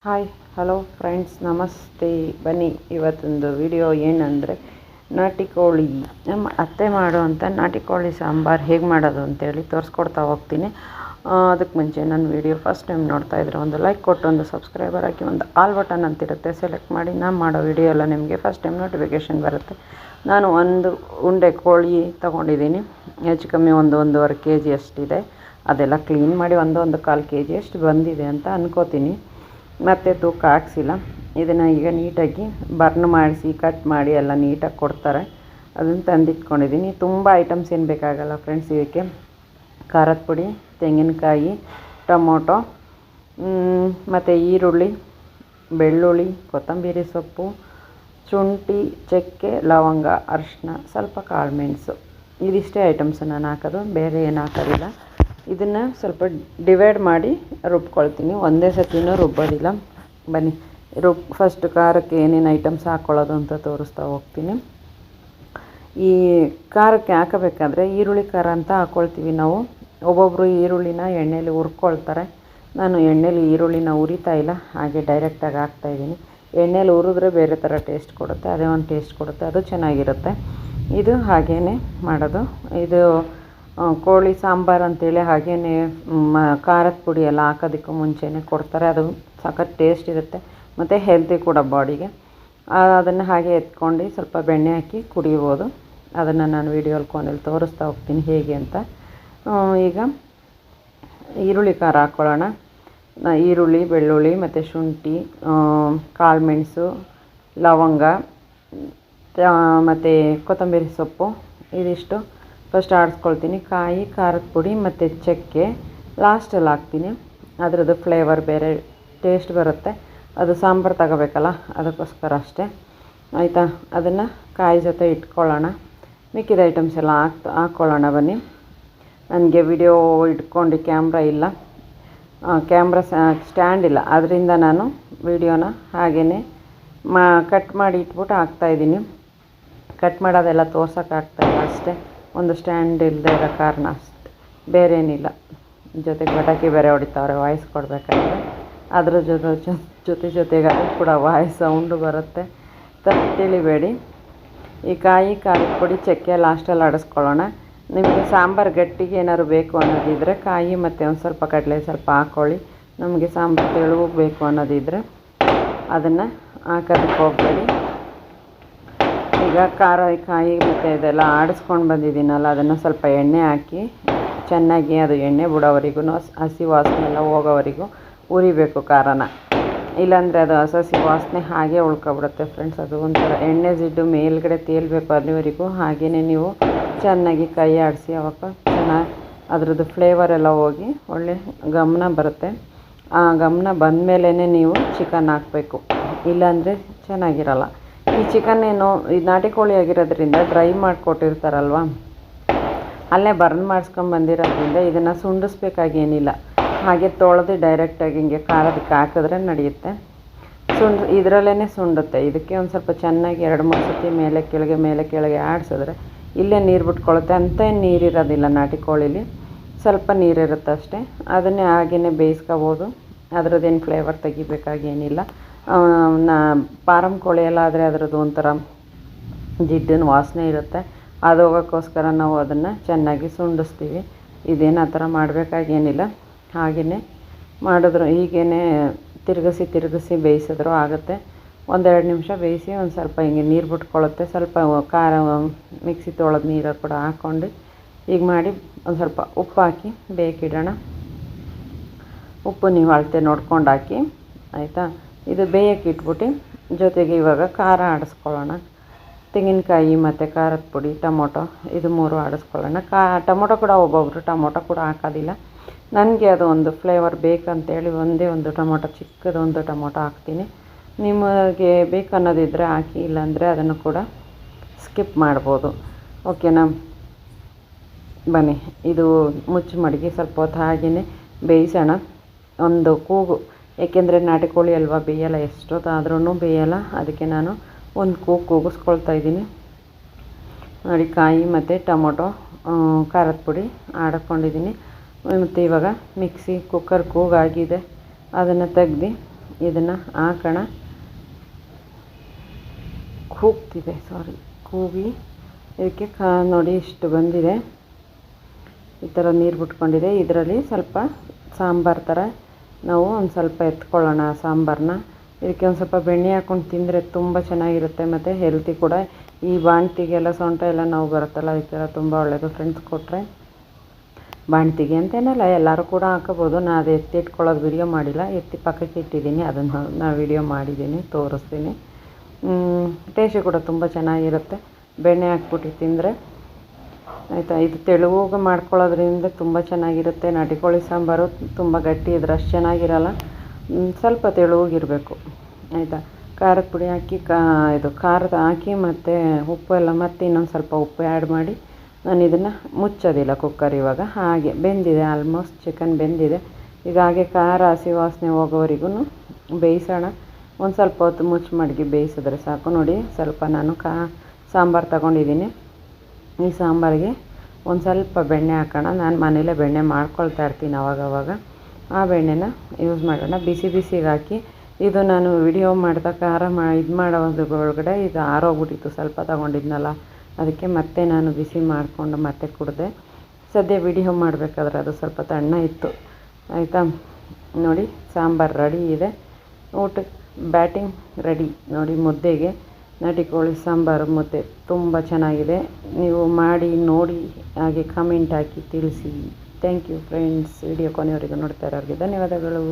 Hi hello friends, ನಮಸ್ತೆ. ಬನ್ನಿ, ಇವತ್ತೊಂದು ವಿಡಿಯೋ ಏನಂದರೆ ನಾಟಿ ಕೋಳಿ, ನಮ್ಮ ಅತ್ತೆ ಮಾಡುವಂಥ ನಾಟಿ ಕೋಳಿ ಸಾಂಬಾರು ಹೇಗೆ ಮಾಡೋದು ಅಂತೇಳಿ ತೋರಿಸ್ಕೊಡ್ತಾ ಹೋಗ್ತೀನಿ. ಅದಕ್ಕೆ ಮುಂಚೆ ನನ್ನ ವಿಡಿಯೋ ಫಸ್ಟ್ ಟೈಮ್ ನೋಡ್ತಾಯಿದ್ರೆ ಒಂದು ಲೈಕ್ ಕೊಟ್ಟು ಒಂದು ಸಬ್ಸ್ಕ್ರೈಬರ್ ಹಾಕಿ, ಒಂದು ಆಲ್ ಬಟನ್ ಅಂತಿರುತ್ತೆ ಸೆಲೆಕ್ಟ್ ಮಾಡಿ. ನಾನು ಮಾಡೋ ವಿಡಿಯೋ ಎಲ್ಲ ನಿಮಗೆ ಫಸ್ಟ್ ಟೈಮ್ ನೋಟಿಫಿಕೇಷನ್ ಬರುತ್ತೆ. ನಾನು ಒಂದು ಉಂಡೆ ಕೋಳಿ ತೊಗೊಂಡಿದ್ದೀನಿ, ಹೆಚ್ಚು ಕಮ್ಮಿ ಒಂದೂವರೆ ಕೆ ಜಿ ಅಷ್ಟಿದೆ. ಅದೆಲ್ಲ ಕ್ಲೀನ್ ಮಾಡಿ ಒಂದು ಕಾಲು ಕೆ ಜಿ ಅಷ್ಟು ಬಂದಿದೆ ಅಂತ ಅನ್ಕೋತೀನಿ. ಮತ್ತು ತೂಕ ಹಾಕ್ಸಿಲ್ಲ. ಇದನ್ನು ಈಗ ನೀಟಾಗಿ ಬರ್ನ್ ಮಾಡಿಸಿ ಕಟ್ ಮಾಡಿ ಎಲ್ಲ ನೀಟಾಗಿ ಕೊಡ್ತಾರೆ. ಅದನ್ನು ತಂದಿಟ್ಕೊಂಡಿದ್ದೀನಿ. ತುಂಬ ಐಟಮ್ಸ್ ಏನು ಬೇಕಾಗಲ್ಲ ಫ್ರೆಂಡ್ಸ್. ಇದಕ್ಕೆ ಖಾರದ ಪುಡಿ, ತೆಂಗಿನಕಾಯಿ, ಟೊಮೊಟೊ, ಮತ್ತು ಈರುಳ್ಳಿ, ಬೆಳ್ಳುಳ್ಳಿ, ಕೊತ್ತಂಬರಿ ಸೊಪ್ಪು, ಶುಂಠಿ, ಚಕ್ಕೆ, ಲವಂಗ, ಅರಿಶಿನ, ಸ್ವಲ್ಪ ಕಾಳು ಮೆಣಸು. ಇದಿಷ್ಟೇ ಐಟಮ್ಸ್ ನಾನು ಹಾಕೋದು, ಬೇರೆ ಏನು ಹಾಕೋದಿಲ್ಲ. ಇದನ್ನು ಸ್ವಲ್ಪ ಡಿವೈಡ್ ಮಾಡಿ ರುಬ್ಕೊಳ್ತೀನಿ, ಒಂದೇ ಸತಿನೂ ರುಬ್ಬೋದಿಲ್ಲ. ಬನ್ನಿ ಫಸ್ಟ್ ಖಾರಕ್ಕೆ ಏನೇನು ಐಟಮ್ಸ್ ಹಾಕ್ಕೊಳ್ಳೋದು ಅಂತ ತೋರಿಸ್ತಾ ಹೋಗ್ತೀನಿ. ಈ ಖಾರಕ್ಕೆ ಹಾಕಬೇಕಾದ್ರೆ ಈರುಳ್ಳಿ ಖಾರ ಅಂತ ಹಾಕ್ಕೊಳ್ತೀವಿ ನಾವು. ಒಬ್ಬೊಬ್ಬರು ಈರುಳ್ಳಿನ ಎಣ್ಣೆಲಿ ಹುರ್ಕೊಳ್ತಾರೆ. ನಾನು ಎಣ್ಣೆಲಿ ಈರುಳ್ಳಿನ ಉರಿತಾ ಇಲ್ಲ, ಹಾಗೆ ಡೈರೆಕ್ಟಾಗಿ ಹಾಕ್ತಾಯಿದ್ದೀನಿ. ಎಣ್ಣೆಲಿ ಹುರಿದ್ರೆ ಬೇರೆ ಥರ ಟೇಸ್ಟ್ ಕೊಡುತ್ತೆ, ಅದೇ ಒಂದು ಟೇಸ್ಟ್ ಕೊಡುತ್ತೆ, ಅದು ಚೆನ್ನಾಗಿರುತ್ತೆ. ಇದು ಹಾಗೇ ಮಾಡೋದು. ಇದು ಕೋಳಿ ಸಾಂಬಾರು ಅಂತೇಳಿ ಹಾಗೇ ಖಾರದ ಪುಡಿ ಎಲ್ಲ ಹಾಕೋದಕ್ಕೂ ಮುಂಚೆನೇ ಕೊಡ್ತಾರೆ. ಅದು ಸಖತ್ ಟೇಸ್ಟ್ ಇರುತ್ತೆ ಮತ್ತು ಹೆಲ್ತಿ ಕೂಡ ಬಾಡಿಗೆ. ಅದನ್ನು ಹಾಗೆ ಎತ್ಕೊಂಡು ಸ್ವಲ್ಪ ಬೆಣ್ಣೆ ಹಾಕಿ ಕುಡಿಬೋದು. ಅದನ್ನು ನಾನು ವೀಡಿಯೋಲಿ ಕೊನೆಯಲ್ಲಿ ತೋರಿಸ್ತಾ ಹೋಗ್ತೀನಿ ಹೇಗೆ ಅಂತ. ಈಗ ಈರುಳ್ಳಿ ಖಾರ ಹಾಕ್ಕೊಳ್ಳೋಣ. ಈರುಳ್ಳಿ, ಬೆಳ್ಳುಳ್ಳಿ ಮತ್ತು ಶುಂಠಿ, ಕಾಳು ಮೆಣಸು, ಲವಂಗ ಮತ್ತು ಕೊತ್ತಂಬರಿ ಸೊಪ್ಪು, ಇದಿಷ್ಟು ಫಸ್ಟ್ ಆಡಿಸ್ಕೊಳ್ತೀನಿ. ಕಾಯಿ, ಖಾರದ ಪುಡಿ ಮತ್ತು ಚಕ್ಕೆ ಲಾಸ್ಟಲ್ಲಿ ಹಾಕ್ತೀನಿ. ಅದರದ್ದು ಫ್ಲೇವರ್ ಬೇರೆ ಟೇಸ್ಟ್ ಬರುತ್ತೆ. ಅದು ಸಾಂಬಾರು ತಗೋಬೇಕಲ್ಲ, ಅದಕ್ಕೋಸ್ಕರ ಅಷ್ಟೇ. ಆಯಿತಾ? ಅದನ್ನು ಕಾಯಿ ಜೊತೆ ಇಟ್ಕೊಳ್ಳೋಣ. ಮಿಕ್ಕಿದ ಐಟಮ್ಸ್ ಎಲ್ಲ ಹಾಕ್ಕೊಳ್ಳೋಣ. ಬನ್ನಿ. ನನಗೆ ವಿಡಿಯೋ ಇಟ್ಕೊಂಡು ಕ್ಯಾಮ್ರಾ ಇಲ್ಲ, ಕ್ಯಾಮ್ರಾ ಸ್ಟ್ಯಾಂಡ್ ಇಲ್ಲ, ಅದರಿಂದ ನಾನು ವಿಡಿಯೋನ ಹಾಗೇ ಕಟ್ ಮಾಡಿ ಇಟ್ಬಿಟ್ಟು ಹಾಕ್ತಾಯಿದ್ದೀನಿ. ಕಟ್ ಮಾಡೋದೆಲ್ಲ ತೋರ್ಸೋಕ್ಕಾಗ್ತಾಯಿಲ್ಲ ಅಷ್ಟೇ, ಒಂದು ಸ್ಟ್ಯಾಂಡ್ ಇಲ್ಲದೆ ಇರೋ ಕಾರಣ ಅಷ್ಟೆ, ಬೇರೆ ಏನಿಲ್ಲ. ಜೊತೆಗೆ ಪಟಾಕಿ ಬೇರೆ ಹೊಡಿತಾವ್ರೆ ವಾಯ್ಸ್ ಕೊಡಬೇಕಾದ್ರೆ, ಅದ್ರ ಜೊತೆಗೆ ಅದು ಕೂಡ ವಾಯ್ಸ್ ಸೌಂಡು ಬರುತ್ತೆ, ತಿಳಿಬೇಡಿ. ಈ ಕಾಯಿ, ಖಾರದ ಪುಡಿ, ಚಕ್ಕೆ ಲಾಸ್ಟಲ್ಲಿ ಆಡಿಸ್ಕೊಳ್ಳೋಣ. ನಿಮಗೆ ಸಾಂಬಾರು ಗಟ್ಟಿಗೆ ಏನಾದ್ರು ಬೇಕು ಅನ್ನೋದಿದ್ದರೆ ಕಾಯಿ ಮತ್ತು ಒಂದು ಸ್ವಲ್ಪ ಕಡಲೆ ಸ್ವಲ್ಪ ಹಾಕ್ಕೊಳ್ಳಿ. ನಮಗೆ ಸಾಂಬಾರು ತೆಳುವು ಬೇಕು ಅನ್ನೋದಿದ್ದರೆ ಅದನ್ನು ಹಾಕೋದಕ್ಕೆ ಹೋಗಬೇಡಿ. ಈಗ ಕಾಯಿ ಮತ್ತು ಇದೆಲ್ಲ ಆಡಿಸ್ಕೊಂಡು ಬಂದಿದ್ದೀನಲ್ಲ, ಅದನ್ನು ಸ್ವಲ್ಪ ಎಣ್ಣೆ ಹಾಕಿ ಚೆನ್ನಾಗಿ ಅದು ಎಣ್ಣೆ ಬಿಡೋವರೆಗೂ, ಹಸಿ ವಾಸನೆ ಎಲ್ಲ ಹೋಗೋವರೆಗೂ ಉರಿಬೇಕು ಖಾರನ. ಇಲ್ಲಾಂದರೆ ಅದು ಹಸಿ ವಾಸನೆ ಹಾಗೆ ಉಳ್ಕೊಬಿಡುತ್ತೆ ಫ್ರೆಂಡ್ಸ್. ಅದು ಒಂಥರ ಎಣ್ಣೆ ಜಿಡ್ಡು ಮೇಲ್ಗಡೆ ತೇಲ್ಬೇಕು ಅಲ್ಲಿವರೆಗೂ ಹಾಗೇ ನೀವು ಚೆನ್ನಾಗಿ ಕೈ ಆಡಿಸಿ. ಅವಾಗ ಚೆನ್ನಾಗಿ ಅದರದ್ದು ಫ್ಲೇವರ್ ಎಲ್ಲ ಹೋಗಿ ಒಳ್ಳೆ ಗಮನ ಬರುತ್ತೆ. ಆ ಗಮನ ಬಂದಮೇಲೆ ನೀವು ಚಿಕನ್ ಹಾಕಬೇಕು, ಇಲ್ಲಾಂದರೆ ಚೆನ್ನಾಗಿರಲ್ಲ. ಈ ಚಿಕನ್ ಈ ನಾಟಿ ಕೋಳಿ ಆಗಿರೋದ್ರಿಂದ ಡ್ರೈ ಮಾಡಿಕೊಟ್ಟಿರ್ತಾರಲ್ವ, ಅಲ್ಲೇ ಬರ್ನ್ ಮಾಡಿಸ್ಕೊಂಬಂದಿರೋದ್ರಿಂದ ಇದನ್ನು ಸುಂಡಿಸ್ಬೇಕಾಗೇನಿಲ್ಲ. ಹಾಗೆ ತೊಳೆದು ಡೈರೆಕ್ಟಾಗಿ ಹಿಂಗೆ ಖಾರದಕ್ಕೆ ಹಾಕಿದ್ರೆ ನಡೆಯುತ್ತೆ. ಇದರಲ್ಲೇ ಸುಂಡುತ್ತೆ. ಇದಕ್ಕೆ ಒಂದು ಸ್ವಲ್ಪ ಚೆನ್ನಾಗಿ 2-3 ಸತಿ ಮೇಲೆ ಕೆಳಗೆ ಆಡಿಸಿದ್ರೆ ಇಲ್ಲೇ ನೀರು ಬಿಟ್ಕೊಳ್ಳುತ್ತೆ. ಅಂತ ನೀರಿರೋದಿಲ್ಲ ನಾಟಿ ಕೋಳಿಲಿ, ಸ್ವಲ್ಪ ನೀರಿರುತ್ತೆ ಅಷ್ಟೇ. ಅದನ್ನೇ ಹಾಗೇ ಬೇಯಿಸ್ಕೋಬೋದು, ಅದರದ್ದೇನು ಫ್ಲೇವರ್ ತೆಗಿಬೇಕಾಗೇನಿಲ್ಲ. ಫಾರಮ್ ಕೋಳಿ ಎಲ್ಲ ಆದರೆ ಅದರದ್ದು ಒಂಥರ ಜಿಡ್ಡಿನ ವಾಸನೆ ಇರುತ್ತೆ, ಅದು ಹೋಗೋಕ್ಕೋಸ್ಕರ ನಾವು ಅದನ್ನು ಚೆನ್ನಾಗಿ ಸುಂಡಿಸ್ತೀವಿ. ಇದೇನು ಆ ಥರ ಮಾಡಬೇಕಾಗೇನಿಲ್ಲ, ಹಾಗೆಯೇ ಮಾಡಿದ್ರು ಹೀಗೇ ತಿರುಗಿಸಿ ಬೇಯಿಸಿದ್ರು ಆಗುತ್ತೆ. 1-2 ನಿಮಿಷ ಬೇಯಿಸಿ ಒಂದು ಸ್ವಲ್ಪ ಹಿಂಗೆ ನೀರು ಬಿಟ್ಕೊಳ್ಳುತ್ತೆ. ಸ್ವಲ್ಪ ಖಾರ ಮಿಕ್ಸಿ ತೊಳೆದು ನೀರು ಕೂಡ ಹಾಕ್ಕೊಂಡು ಈಗ ಮಾಡಿ ಒಂದು ಸ್ವಲ್ಪ ಉಪ್ಪು ಹಾಕಿ ಬೇಯಕ್ಕಿಡೋಣ. ಉಪ್ಪು ನೀವು ಅಳತೆ ನೋಡ್ಕೊಂಡು ಹಾಕಿ, ಆಯಿತಾ? ಇದು ಬೇಯಕ್ಕೆ ಇಟ್ಬಿಟ್ಟು ಜೊತೆಗೆ ಇವಾಗ ಖಾರ ಆಡಿಸ್ಕೊಳ್ಳೋಣ. ತೆಂಗಿನಕಾಯಿ ಮತ್ತು ಖಾರದ ಪುಡಿ, ಟೊಮೊಟೊ, ಇದು 3 ಆಡಿಸ್ಕೊಳ್ಳೋಣ. ಟೊಮೊಟೊ ಕೂಡ ಒಬ್ಬೊಬ್ಬರು ಟೊಮೊಟೊ ಕೂಡ ಹಾಕೋದಿಲ್ಲ. ನನಗೆ ಅದು ಒಂದು ಫ್ಲೇವರ್ ಬೇಕಂತೇಳಿ ಒಂದೇ ಒಂದು ಟೊಮೊಟೊ, ಚಿಕ್ಕದೊಂದು ಟೊಮೊಟೊ ಹಾಕ್ತೀನಿ. ನಿಮಗೆ ಬೇಕು ಅನ್ನೋದಿದ್ದರೆ ಹಾಕಿ, ಇಲ್ಲಾಂದರೆ ಅದನ್ನು ಕೂಡ ಸ್ಕಿಪ್ ಮಾಡ್ಬೋದು. ಓಕೆನಾ? ಬನ್ನಿ, ಇದು ಮುಚ್ಚಿ ಮಡಗಿ ಸ್ವಲ್ಪ ಹೊತ್ತು ಹಾಗೆಯೇ ಬೇಯಿಸೋಣ. ಒಂದು ಕೂಗು, ಏಕೆಂದರೆ ನಾಟಿ ಕೋಳಿ ಅಲ್ವಾ, ಬೇಯಲ್ಲ, ಎಷ್ಟೊತ್ತಾದ್ರೂ ಬೇಯಲ್ಲ. ಅದಕ್ಕೆ ನಾನು ಒಂದು ಕೂಗಿಸ್ಕೊಳ್ತಾ ಇದ್ದೀನಿ ನೋಡಿ. ಕಾಯಿ ಮತ್ತು ಟೊಮೊಟೊ, ಖಾರದ ಪುಡಿ ಆಡ್ಕೊಂಡಿದ್ದೀನಿ. ಮತ್ತು ಇವಾಗ ಮಿಕ್ಸಿ ಕುಕ್ಕರ್ ಕೂಗಾಗಿದೆ, ಅದನ್ನು ತೆಗ್ದು ಇದನ್ನು ಹಾಕೋಣ. ಕೂಗಿ ಇದಕ್ಕೆ ನೋಡಿ ಇಷ್ಟು ಬಂದಿದೆ, ಈ ಥರ ನೀರು ಬಿಟ್ಕೊಂಡಿದೆ. ಇದರಲ್ಲಿ ಸ್ವಲ್ಪ ಸಾಂಬಾರು ಥರ ನಾವು ಒಂದು ಸ್ವಲ್ಪ ಎತ್ಕೊಳ್ಳೋಣ ಸಾಂಬಾರನ್ನ. ಇದಕ್ಕೆ ಒಂದು ಸ್ವಲ್ಪ ಬೆಣ್ಣೆ ಹಾಕ್ಕೊಂಡು ತಿಂದರೆ ತುಂಬ ಚೆನ್ನಾಗಿರುತ್ತೆ ಮತ್ತು ಹೆಲ್ತಿ ಕೂಡ. ಈ ಬಾಣ್ತಿಗೆಲ್ಲ ಸೊಂಟ ಎಲ್ಲ ನೋವು ಬರುತ್ತಲ್ಲ, ಈ ಥರ ತುಂಬ ಒಳ್ಳೆಯದು. ಫ್ರೆಂಡ್ಸ್ ಕೊಟ್ಟರೆ ಬಾಣ್ತಿಗೆ ಅಂತೇನಲ್ಲ, ಎಲ್ಲರೂ ಕೂಡ ಹಾಕೋಬೋದು. ನಾನು ಅದು ಎತ್ತಿಟ್ಕೊಳ್ಳೋದು ವಿಡಿಯೋ ಮಾಡಿಲ್ಲ, ಎತ್ತಿ ಪಕ್ಕಕ್ಕೆ ಇಟ್ಟಿದ್ದೀನಿ, ಅದನ್ನು ನಾನು ವಿಡಿಯೋ ಮಾಡಿದ್ದೀನಿ, ತೋರಿಸ್ತೀನಿ. ಟೇಸ್ಟ್ ಕೂಡ ತುಂಬ ಚೆನ್ನಾಗಿರುತ್ತೆ ಬೆಣ್ಣೆ ಹಾಕ್ಬಿಟ್ಟು ತಿಂದರೆ, ಆಯಿತಾ. ಇದು ತೆಳುವಾಗಿ ಮಾಡ್ಕೊಳ್ಳೋದ್ರಿಂದ ತುಂಬ ಚೆನ್ನಾಗಿರುತ್ತೆ. ನಾಟಿ ಕೋಳಿ ಸಾಂಬಾರು ತುಂಬ ಗಟ್ಟಿ ಇದ್ರೆ ಅಷ್ಟು ಚೆನ್ನಾಗಿರಲ್ಲ, ಸ್ವಲ್ಪ ತೆಳುವಾಗಿರಬೇಕು, ಆಯಿತಾ. ಖಾರದ ಪುಡಿ ಹಾಕಿ ಇದು ಖಾರದ ಹಾಕಿ ಮತ್ತು ಉಪ್ಪು ಎಲ್ಲ ಮತ್ತು ಇನ್ನೊಂದು ಸ್ವಲ್ಪ ಉಪ್ಪು ಆ್ಯಡ್ ಮಾಡಿ ನಾನು ಇದನ್ನು ಮುಚ್ಚೋದಿಲ್ಲ ಕುಕ್ಕರ್. ಇವಾಗ ಹಾಗೆ ಬೆಂದಿದೆ, ಆಲ್ಮೋಸ್ಟ್ ಚಿಕನ್ ಬೆಂದಿದೆ. ಈಗ ಹಾಗೆ ಖಾರ ಹಸಿ ವಾಸನೆ ಹೋಗೋವರೆಗೂ ಬೇಯಿಸೋಣ. ಒಂದು ಸ್ವಲ್ಪ ಹೊತ್ತು ಮುಚ್ಚಿ ಮಡಗಿ ಬೇಯಿಸಿದ್ರೆ ಸಾಕು. ನೋಡಿ, ಸ್ವಲ್ಪ ನಾನು ಸಾಂಬಾರು ತಗೊಂಡಿದ್ದೀನಿ. ಈ ಸಾಂಬಾರಿಗೆ ಒಂದು ಸ್ವಲ್ಪ ಬೆಣ್ಣೆ ಹಾಕೋಣ. ನಾನು ಮನೇಲೇ ಬೆಣ್ಣೆ ಮಾಡ್ಕೊಳ್ತಾ ಇರ್ತೀನಿ ಅವಾಗವಾಗ. ಆ ಬೆಣ್ಣೆನ ಯೂಸ್ ಮಾಡೋಣ. ಬಿಸಿಗೆ ಹಾಕಿ ಇದು ನಾನು ವಿಡಿಯೋ ಮಾಡಿದ ಖಾರ ಇದು ಮಾಡೋದ್ರ ಒಳಗಡೆ ಇದು ಆರೋಗ್ಬಿಟ್ಟಿತ್ತು, ಸ್ವಲ್ಪ ತಗೊಂಡಿದ್ನಲ್ಲ, ಅದಕ್ಕೆ ಮತ್ತೆ ನಾನು ಬಿಸಿ ಮಾಡಿಕೊಂಡು ಮತ್ತೆ ಕುಡಿದೆ. ಸದ್ಯ ವಿಡಿಯೋ ಮಾಡಬೇಕಾದ್ರೆ ಅದು ಸ್ವಲ್ಪ ತಣ್ಣ ಇತ್ತು, ಆಯಿತಾ. ನೋಡಿ, ಸಾಂಬಾರು ರೆಡಿ ಇದೆ. ಊಟಕ್ಕೆ ಬ್ಯಾಟಿಂಗ್ ರೆಡಿ. ನೋಡಿ, ಮುದ್ದೆಗೆ ನಾಟಿ ಕೋಳಿ ಸಾಂಬಾರು ಮುದ್ದೆ ತುಂಬ ಚೆನ್ನಾಗಿದೆ. ನೀವು ಮಾಡಿ ನೋಡಿ, ಹಾಗೆ ಕಮೆಂಟ್ ಹಾಕಿ ತಿಳಿಸಿ. Thank you friends. ವಿಡಿಯೋ ಕೊನೆಯವರೆಗೂ ನೋಡ್ತಾ ಇರೋರಿಗೆ ಧನ್ಯವಾದಗಳು.